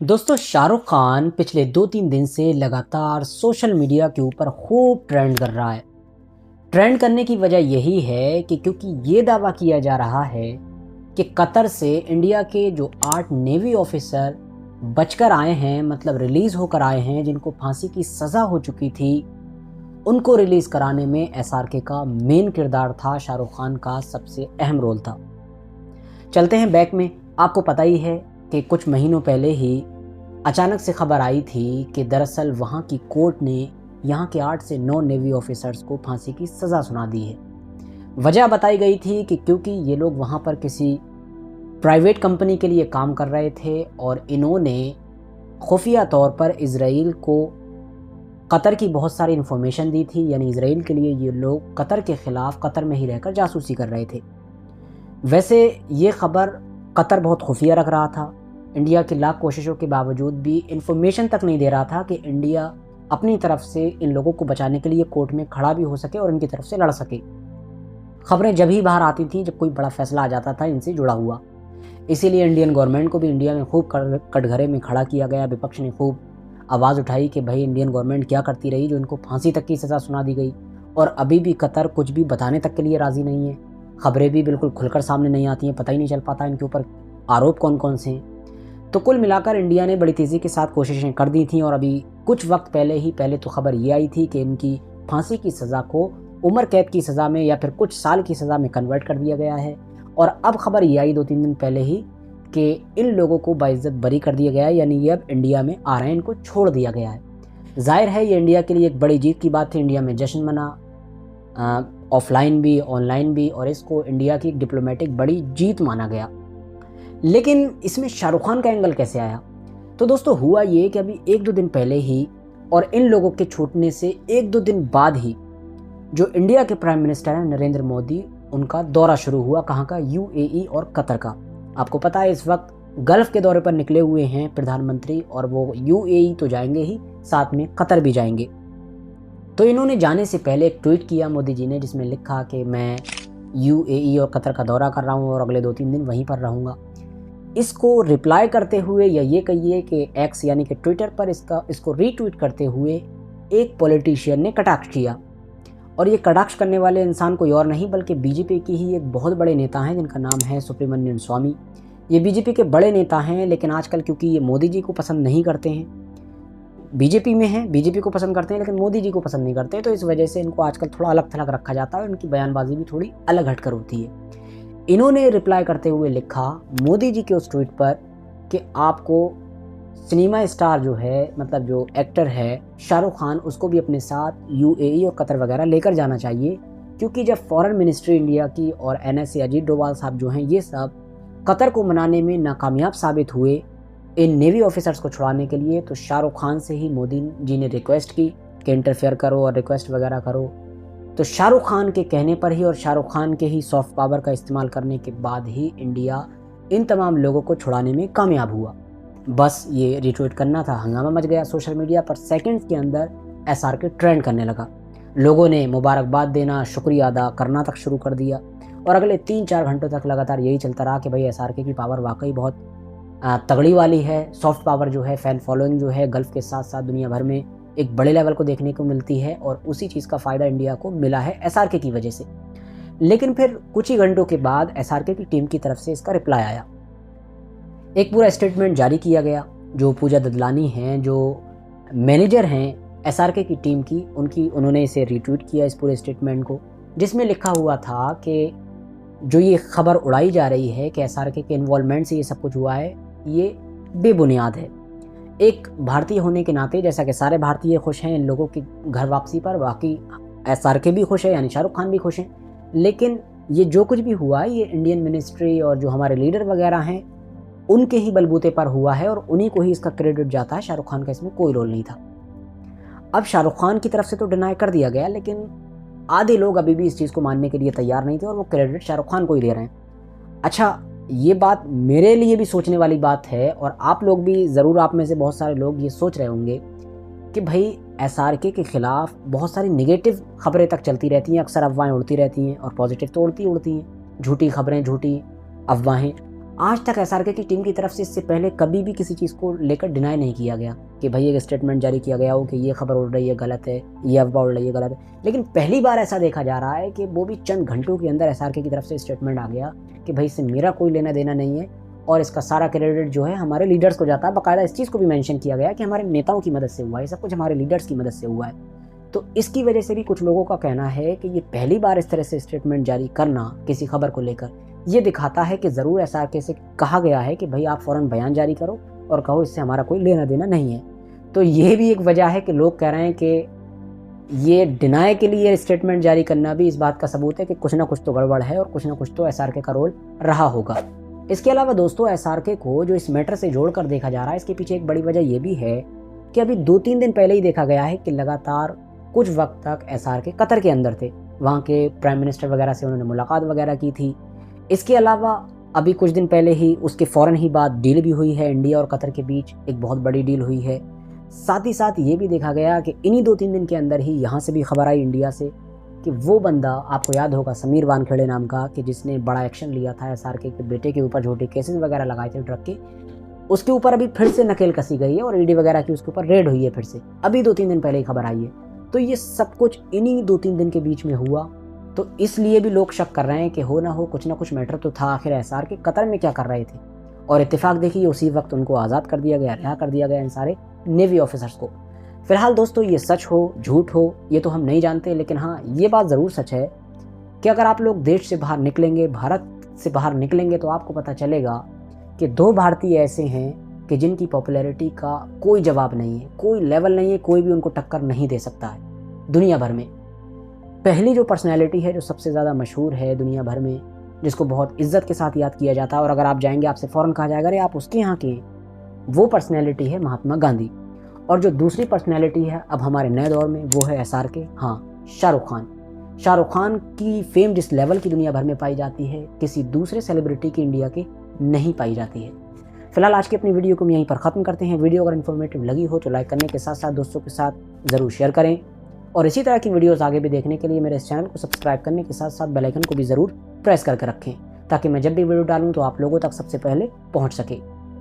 दोस्तों, शाहरुख खान पिछले 2-3 दिन से लगातार सोशल मीडिया के ऊपर खूब ट्रेंड कर रहा है। ट्रेंड करने की वजह यही है कि क्योंकि ये दावा किया जा रहा है कि कतर से इंडिया के जो 8 नेवी ऑफिसर बचकर आए हैं, मतलब रिलीज़ होकर आए हैं, जिनको फांसी की सज़ा हो चुकी थी, उनको रिलीज़ कराने में एसआरके का मेन किरदार था, शाहरुख खान का सबसे अहम रोल था। चलते हैं बैक में। आपको पता ही है कि कुछ महीनों पहले ही अचानक से खबर आई थी कि दरअसल वहाँ की कोर्ट ने यहाँ के 8 से 9 नेवी ऑफिसर्स को फांसी की सज़ा सुना दी है। वजह बताई गई थी कि क्योंकि ये लोग वहाँ पर किसी प्राइवेट कंपनी के लिए काम कर रहे थे और इन्होंने खुफिया तौर पर इज़राइल को कतर की बहुत सारी इन्फॉर्मेशन दी थी। यानी इज़राइल के लिए ये लोग कतर के ख़िलाफ़ कतर में ही रहकर जासूसी कर रहे थे। वैसे ये खबर कतर बहुत खुफिया रख रहा था। इंडिया की लाख कोशिशों के बावजूद भी इन्फॉर्मेशन तक नहीं दे रहा था कि इंडिया अपनी तरफ से इन लोगों को बचाने के लिए कोर्ट में खड़ा भी हो सके और इनकी तरफ से लड़ सके। खबरें जब ही बाहर आती थी जब कोई बड़ा फैसला आ जाता था इनसे जुड़ा हुआ। इसीलिए इंडियन गवर्नमेंट को भी इंडिया में खूब कटघरे में खड़ा किया गया। विपक्ष ने खूब आवाज़ उठाई कि भाई इंडियन गवर्नमेंट क्या करती रही जो इनको फांसी तक की सज़ा सुना दी गई, और अभी भी कतर कुछ भी बताने तक के लिए राज़ी नहीं है। खबरें भी बिल्कुल खुलकर सामने नहीं आती हैं, पता ही नहीं चल पाता इनके ऊपर आरोप कौन कौन से हैं। तो कुल मिलाकर इंडिया ने बड़ी तेज़ी के साथ कोशिशें कर दी थी और अभी कुछ वक्त पहले तो खबर ये आई थी कि इनकी फांसी की सज़ा को उम्र कैद की सज़ा में या फिर कुछ साल की सज़ा में कन्वर्ट कर दिया गया है। और अब खबर ये आई 2-3 दिन पहले ही कि इन लोगों को बाइज्जत बरी कर दिया गया है, यानी ये अब इंडिया में आ रहे हैं, इनको छोड़ दिया गया है। जाहिर है ये इंडिया के लिए एक बड़ी जीत की बात थी। इंडिया में जश्न मना, ऑफलाइन भी ऑनलाइन भी, और इसको इंडिया की डिप्लोमेटिक बड़ी जीत माना गया। लेकिन इसमें शाहरुख खान का एंगल कैसे आया? तो दोस्तों, हुआ ये कि अभी 1-2 दिन पहले ही और इन लोगों के छूटने से 1-2 दिन बाद ही जो इंडिया के प्राइम मिनिस्टर हैं नरेंद्र मोदी, उनका दौरा शुरू हुआ। कहाँ का? यूएई और कतर का। आपको पता है इस वक्त गल्फ़ के दौरे पर निकले हुए हैं प्रधानमंत्री, और वो यूएई तो जाएंगे ही, साथ में कतर भी जाएंगे। तो इन्होंने जाने से पहले एक ट्वीट किया मोदी जी ने, जिसमें लिखा कि मैं यूएई और कतर का दौरा कर रहा हूँ और अगले 2-3 दिन वहीं पर रहूँगा। इसको रिप्लाई करते हुए, या ये कहिए कि एक्स यानी कि ट्विटर पर इसको रीट्वीट करते हुए एक पॉलिटिशियन ने कटाक्ष किया। और ये कटाक्ष करने वाले इंसान कोई और नहीं बल्कि बीजेपी की ही एक बहुत बड़े नेता हैं जिनका नाम है सुब्रमण्यम स्वामी। ये बीजेपी के बड़े नेता हैं, लेकिन आजकल क्योंकि ये मोदी जी को पसंद नहीं करते हैं, बीजेपी में हैं, बीजेपी को पसंद करते हैं लेकिन मोदी जी को पसंद नहीं करते हैं, तो इस वजह से इनको आजकल थोड़ा अलग थलग रखा जाता है और इनकी बयानबाजी भी थोड़ी अलग हटकर होती है। इन्होंने रिप्लाई करते हुए लिखा मोदी जी के उस ट्वीट पर कि आपको सिनेमा स्टार जो है, मतलब जो एक्टर है शाहरुख खान, उसको भी अपने साथ यूएई और कतर वगैरह लेकर जाना चाहिए, क्योंकि जब फॉरेन मिनिस्ट्री इंडिया की और एनएसए अजीत डोभाल साहब जो हैं, ये सब कतर को मनाने में नाकामयाब साबित हुए इन नेवी ऑफिसर्स को छुड़ाने के लिए, तो शाहरुख खान से ही मोदी जी ने रिक्वेस्ट की कि इंटरफेयर करो और रिक्वेस्ट वगैरह करो। तो शाहरुख खान के कहने पर ही और शाहरुख खान के ही सॉफ्ट पावर का इस्तेमाल करने के बाद ही इंडिया इन तमाम लोगों को छुड़ाने में कामयाब हुआ। बस ये रिट्वीट करना था, हंगामा मच गया सोशल मीडिया पर। सेकंड्स के अंदर एसआरके ट्रेंड करने लगा। लोगों ने मुबारकबाद देना, शुक्रिया अदा करना तक शुरू कर दिया, और अगले 3-4 घंटों तक लगातार यही चलता रहा कि भाई एसआरके की पावर वाकई बहुत तगड़ी वाली है। सॉफ्ट पावर जो है, फ़ैन फॉलोइंग जो है, गल्फ़ के साथ साथ दुनिया भर में एक बड़े लेवल को देखने को मिलती है, और उसी चीज़ का फ़ायदा इंडिया को मिला है एसआरके की वजह से। लेकिन फिर कुछ ही घंटों के बाद एसआरके की टीम की तरफ से इसका रिप्लाई आया। एक पूरा स्टेटमेंट जारी किया गया। जो पूजा ददलानी हैं, जो मैनेजर हैं एसआरके की टीम की, उन्होंने इसे रीट्वीट किया इस पूरे स्टेटमेंट को, जिसमें लिखा हुआ था कि जो ये खबर उड़ाई जा रही है कि एसआरके के इन्वॉल्वमेंट से ये सब कुछ हुआ है, ये बेबुनियाद है। एक भारतीय होने के नाते, जैसा कि सारे भारतीय खुश हैं इन लोगों की घर वापसी पर, बाकी एसआरके भी खुश है, यानी शाहरुख खान भी खुश हैं, लेकिन ये जो कुछ भी हुआ ये इंडियन मिनिस्ट्री और जो हमारे लीडर वगैरह हैं उनके ही बलबूते पर हुआ है, और उन्हीं को ही इसका क्रेडिट जाता है। शाहरुख खान का इसमें कोई रोल नहीं था। अब शाहरुख खान की तरफ से तो डिनाई कर दिया गया, लेकिन आधे लोग अभी भी इस चीज़ को मानने के लिए तैयार नहीं थे और वो क्रेडिट शाहरुख खान को ही दे रहे हैं। अच्छा, ये बात मेरे लिए भी सोचने वाली बात है, और आप लोग भी ज़रूर, आप में से बहुत सारे लोग ये सोच रहे होंगे कि भाई एसआरके के ख़िलाफ़ बहुत सारी नेगेटिव खबरें तक चलती रहती हैं, अक्सर अफवाहें उड़ती रहती हैं, और पॉजिटिव तो उड़ती हैं, झूठी खबरें, झूठी अफवाहें। आज तक एसआरके की टीम की तरफ से इससे पहले कभी भी किसी चीज़ को लेकर डिनाई नहीं किया गया कि भाई एक स्टेटमेंट जारी किया गया हो कि ये खबर उड़ रही है गलत है, ये अफवाह उड़ रही है गलत है। लेकिन पहली बार ऐसा देखा जा रहा है कि वो भी चंद घंटों के अंदर एसआरके की तरफ से स्टेटमेंट आ गया कि भाई इससे मेरा कोई लेना देना नहीं है और इसका सारा क्रेडिट जो है हमारे लीडर्स को जाता है। बाकायदा इस चीज़ को भी मेंशन किया गया कि हमारे नेताओं की मदद से हुआ है, सब कुछ हमारे लीडर्स की मदद से हुआ है। तो इसकी वजह से भी कुछ लोगों का कहना है कि ये पहली बार इस तरह से स्टेटमेंट जारी करना किसी खबर को लेकर ये दिखाता है कि ज़रूर एसआरके से कहा गया है कि भाई आप फ़ौरन बयान जारी करो और कहो इससे हमारा कोई लेना देना नहीं है। तो ये भी एक वजह है कि लोग कह रहे हैं कि ये डिनाई के लिए स्टेटमेंट जारी करना भी इस बात का सबूत है कि कुछ ना कुछ तो गड़बड़ है और कुछ ना कुछ तो एसआरके का रोल रहा होगा। इसके अलावा दोस्तों एसआरके को जो इस मैटर से जोड़कर देखा जा रहा है इसके पीछे एक बड़ी वजह ये भी है कि अभी 2-3 दिन पहले ही देखा गया है कि लगातार कुछ वक्त तक एसआरके कतर के अंदर थे, वहाँ के प्राइम मिनिस्टर वगैरह से उन्होंने मुलाकात वगैरह की थी। इसके अलावा अभी कुछ दिन पहले ही उसके फ़ौरन ही बाद डील भी हुई है, इंडिया और कतर के बीच एक बहुत बड़ी डील हुई है। साथ ही साथ ये भी देखा गया कि इन्हीं 2-3 दिन के अंदर ही यहाँ से भी खबर आई इंडिया से कि वो बंदा आपको याद होगा समीर वानखेड़े नाम का कि जिसने बड़ा एक्शन लिया था एसआरके के बेटे के ऊपर झूठे केसेस वगैरह लगाए थे ट्रक के, उसके ऊपर अभी फिर से नकेल कसी गई है और ईडी वगैरह की उसके ऊपर रेड हुई है फिर से, अभी 2-3 दिन पहले ही खबर आई है। तो ये सब कुछ इन्हीं 2-3 दिन के बीच में हुआ, तो इसलिए भी लोग शक कर रहे हैं कि हो ना हो कुछ ना कुछ मैटर तो था। आखिर एसआरके कतर में क्या कर रहे थे और इत्तेफाक देखिए उसी वक्त उनको आज़ाद कर दिया गया, रिहा कर दिया गया इन सारे नेवी ऑफिसर्स को। फिलहाल दोस्तों ये सच हो झूठ हो ये तो हम नहीं जानते, लेकिन हाँ ये बात ज़रूर सच है कि अगर आप लोग देश से बाहर निकलेंगे, भारत से बाहर निकलेंगे, तो आपको पता चलेगा कि 2 भारतीय ऐसे हैं कि जिनकी पॉपुलैरिटी का कोई जवाब नहीं है, कोई लेवल नहीं है, कोई भी उनको टक्कर नहीं दे सकता है दुनिया भर में। पहली जो पर्सनैलिटी है जो सबसे ज़्यादा मशहूर है दुनिया भर में, जिसको बहुत इज्जत के साथ याद किया जाता है और अगर आप जाएंगे आपसे फ़ौरन कहा जाएगा अरे आप उसके यहाँ के, वो पर्सनैलिटी है महात्मा गांधी। और जो दूसरी पर्सनैलिटी है अब हमारे नए दौर में वो है एसआरके, हाँ शाहरुख खान। शाहरुख खान की फेम जिस लेवल की दुनिया भर में पाई जाती है किसी दूसरे सेलिब्रिटी की इंडिया के नहीं पाई जाती है। फिलहाल आज की अपनी वीडियो को हम यहीं पर ख़त्म करते हैं। वीडियो अगर इन्फॉर्मेटिव लगी हो तो लाइक करने के साथ साथ दोस्तों के साथ ज़रूर शेयर करें और इसी तरह की वीडियोस आगे भी देखने के लिए मेरे इस चैनल को सब्सक्राइब करने के साथ साथ बेल आइकन को भी ज़रूर प्रेस करके रखें ताकि मैं जब भी वीडियो डालूँ तो आप लोगों तक सबसे पहले पहुँच सके।